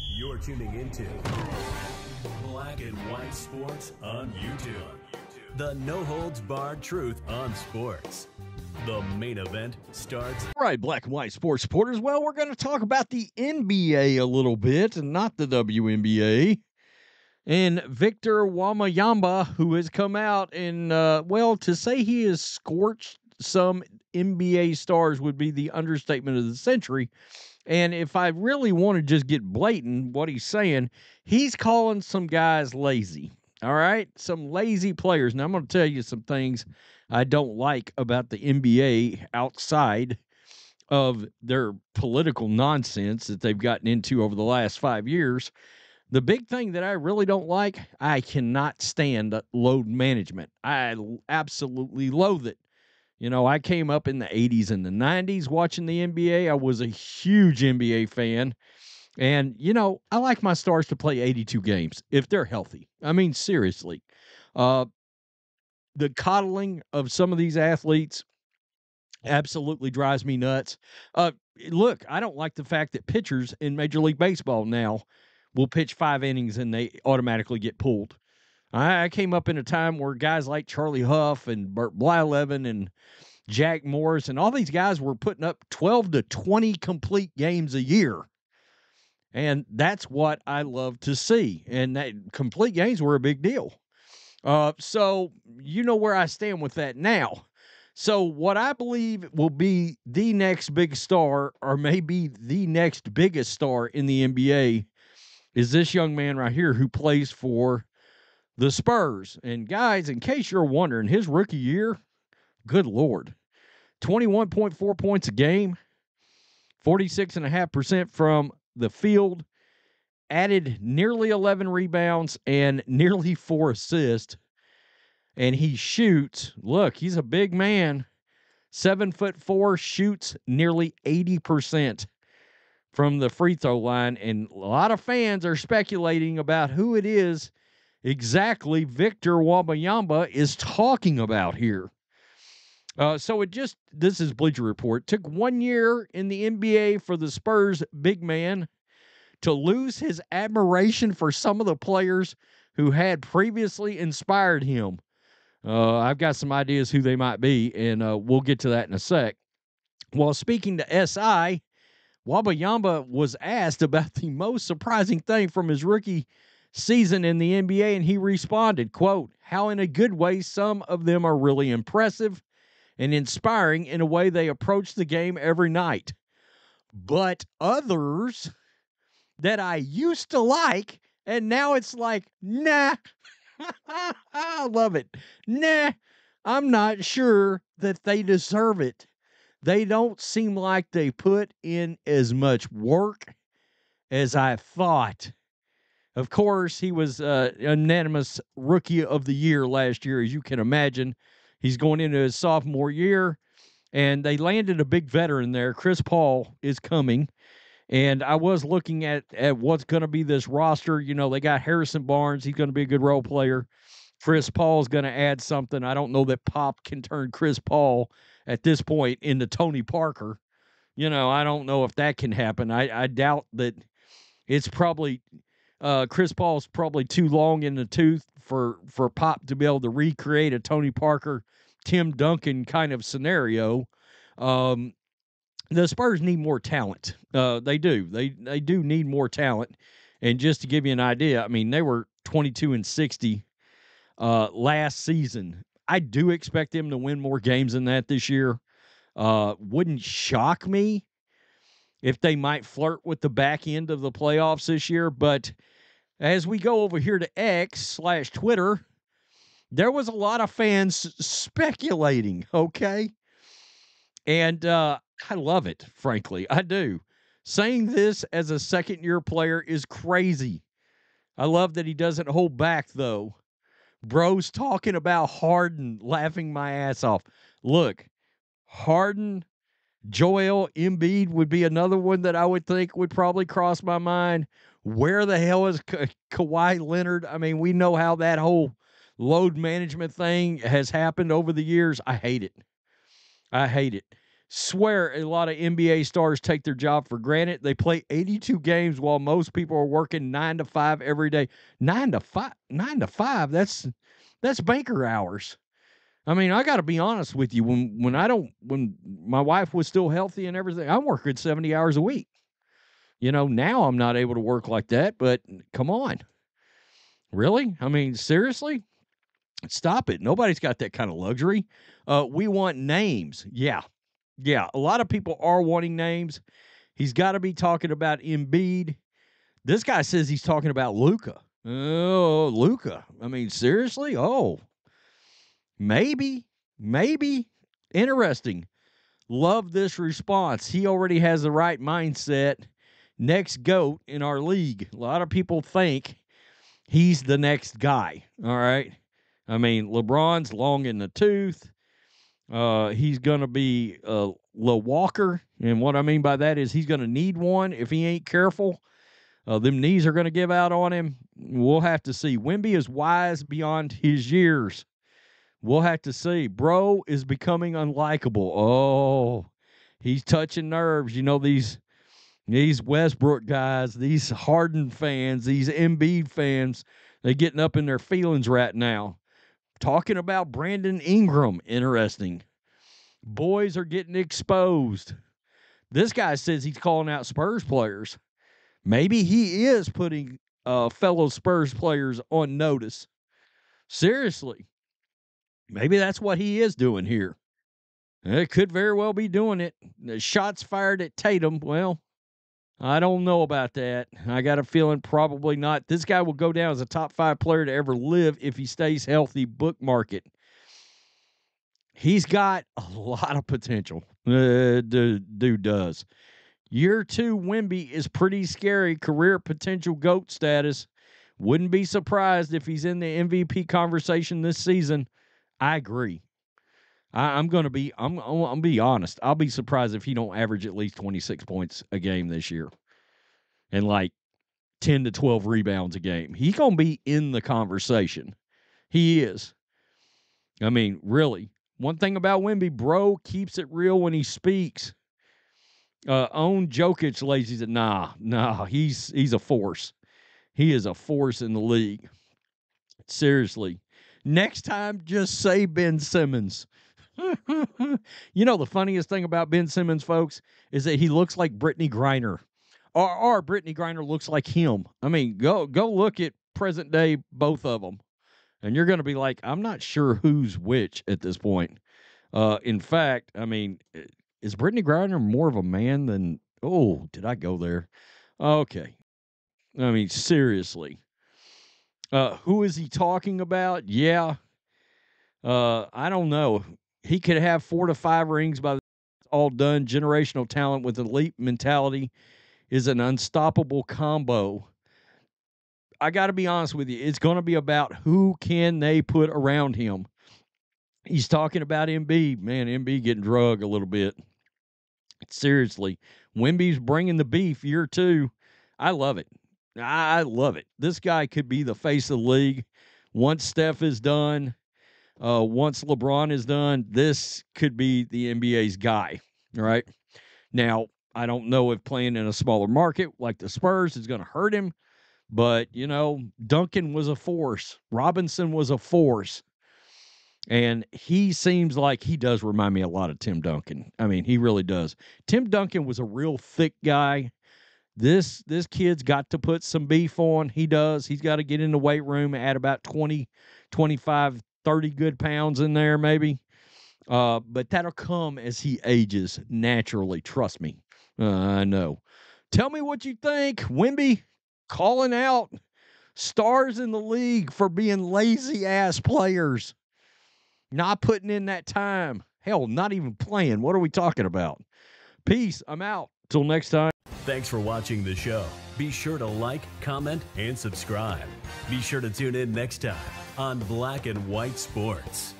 You're tuning into Black and White Sports on YouTube. The no-holds-barred truth on sports. The main event starts. All right, Black and White Sports supporters. Well, we're going to talk about the NBA a little bit and not the WNBA. And Victor Wembanyama, who has come out and, to say he has scorched some NBA stars would be the understatement of the century. And if I really want to just get blatant, what he's saying, he's calling some guys lazy. All right? Some lazy players. Now, I'm going to tell you some things I don't like about the NBA outside of their political nonsense that they've gotten into over the last 5 years. The big thing that I really don't like, I cannot stand load management. I absolutely loathe it. You know, I came up in the 80s and the 90s watching the NBA. I was a huge NBA fan. And, you know, I like my stars to play 82 games if they're healthy. I mean, seriously. The coddling of some of these athletes absolutely drives me nuts. Look, I don't like the fact that pitchers in Major League Baseball now will pitch 5 innings and they automatically get pulled. I came up in a time where guys like Charlie Huff and Bert Blyleven and Jack Morris and all these guys were putting up 12 to 20 complete games a year. And that's what I love to see. And that complete games were a big deal. So you know where I stand with that now. So what I believe will be the next big star, or maybe the next biggest star in the NBA, is this young man right here who plays for the Spurs. And guys, in case you're wondering, his rookie year, good Lord, 21.4 points a game, 46.5% from the field, added nearly 11 rebounds and nearly 4 assists. And he shoots, look, he's a big man, 7'4", shoots nearly 80% from the free throw line. And a lot of fans are speculating about who it is exactly Victor Wembanyama is talking about here. This is Bleacher Report, took 1 year in the NBA for the Spurs big man to lose his admiration for some of the players who had previously inspired him. I've got some ideas who they might be, and we'll get to that in a sec. While speaking to SI, Wembanyama was asked about the most surprising thing from his rookie season in the NBA, and he responded, quote, how in a good way some of them are really impressive and inspiring in a way they approach the game every night. But others that I used to like, and now it's like, nah, I love it. Nah, I'm not sure that they deserve it. They don't seem like they put in as much work as I thought. Of course, he was unanimous Rookie of the Year last year, as you can imagine. He's going into his sophomore year, and they landed a big veteran there. Chris Paul is coming, and I was looking at what's going to be this roster. You know, they got Harrison Barnes. He's going to be a good role player. Chris Paul is going to add something. I don't know that Pop can turn Chris Paul at this point into Tony Parker. You know, I don't know if that can happen. I doubt that. It's probably Chris Paul's probably too long in the tooth for Pop to be able to recreate a Tony Parker, Tim Duncan kind of scenario. The Spurs need more talent. They do. They do need more talent. And just to give you an idea, I mean, they were 22-60 last season. I do expect them to win more games than that this year. Wouldn't shock me if they might flirt with the back end of the playoffs this year. But as we go over here to X/Twitter, there was a lot of fans speculating, okay? And I love it, frankly. I do. Saying this as a second-year player is crazy. I love that he doesn't hold back, though. Bro's talking about Harden, laughing my ass off. Look, Harden, Joel Embiid would be another one that I would think would probably cross my mind. Where the hell is Kawhi Leonard? I mean, we know how that whole load management thing has happened over the years. I hate it. I hate it. Swear a lot of NBA stars take their job for granted. They play 82 games while most people are working 9 to 5 every day. 9 to 5, that's banker hours. I mean, I got to be honest with you. When my wife was still healthy and everything, I'm working 70 hours a week. Now I'm not able to work like that, but come on. Really? I mean, seriously? Stop it. Nobody's got that kind of luxury. We want names. Yeah. Yeah. A lot of people are wanting names. He's got to be talking about Embiid. This guy says he's talking about Luka. Oh, Luka. I mean, seriously? Oh, maybe. Interesting. Love this response. He already has the right mindset. Next GOAT in our league. A lot of people think he's the next guy. All right. I mean, LeBron's long in the tooth. He's going to be a little walker. And what I mean by that is he's going to need one if he ain't careful. Them knees are going to give out on him. We'll have to see. Wemby is wise beyond his years. We'll have to see. Bro is becoming unlikable. Oh, he's touching nerves. These Westbrook guys, these Harden fans, these Embiid fans, they're getting up in their feelings right now. Talking about Brandon Ingram, interesting. Boys are getting exposed. This guy says he's calling out Spurs players. Maybe he is putting fellow Spurs players on notice. Seriously. Maybe that's what he is doing here. It could very well be doing it. The shots fired at Tatum, well, I don't know about that. I got a feeling probably not. This guy will go down as a top 5 player to ever live if he stays healthy. Bookmark it. He's got a lot of potential. Dude does. Year 2 Wemby is pretty scary. Career potential GOAT status. Wouldn't be surprised if he's in the MVP conversation this season. I agree. I'm gonna be honest. I'll be surprised if he don't average at least 26 points a game this year, and like 10 to 12 rebounds a game. He's gonna be in the conversation. He is. I mean, really. One thing about Wemby, bro, keeps it real when he speaks. Own Jokic lazy said, nah, he's a force. He is a force in the league. Seriously. Next time, just say Ben Simmons. The funniest thing about Ben Simmons, folks, is that he looks like Brittany Griner. Or Brittany Griner looks like him. I mean, go look at present day, both of them. And you're going to be like, I'm not sure who's which at this point. In fact, I mean, is Brittany Griner more of a man than... Oh, did I go there? Okay. I mean, seriously. Who is he talking about? Yeah. I don't know. He could have 4 to 5 rings by the time it's all done. Generational talent with elite mentality is an unstoppable combo. I got to be honest with you. It's going to be about who can they put around him. He's talking about Embiid. Man, Embiid getting drugged a little bit. Seriously. Wemby's bringing the beef year 2. I love it. I love it. This guy could be the face of the league. Once Steph is done, once LeBron is done, this could be the NBA's guy. All right. Now, I don't know if playing in a smaller market like the Spurs is going to hurt him, but, Duncan was a force. Robinson was a force. And he seems like he does remind me a lot of Tim Duncan. I mean, he really does. Tim Duncan was a real thick guy. This kid's got to put some beef on. He does. He's got to get in the weight room, add about 20, 25, 30 good pounds in there maybe. But that'll come as he ages naturally. Trust me. I know. Tell me what you think. Wemby calling out stars in the league for being lazy-ass players. Not putting in that time. Hell, not even playing. What are we talking about? Peace. I'm out. Till next time. Thanks for watching the show. Be sure to like, comment, and subscribe. Be sure to tune in next time on Black and White Sports.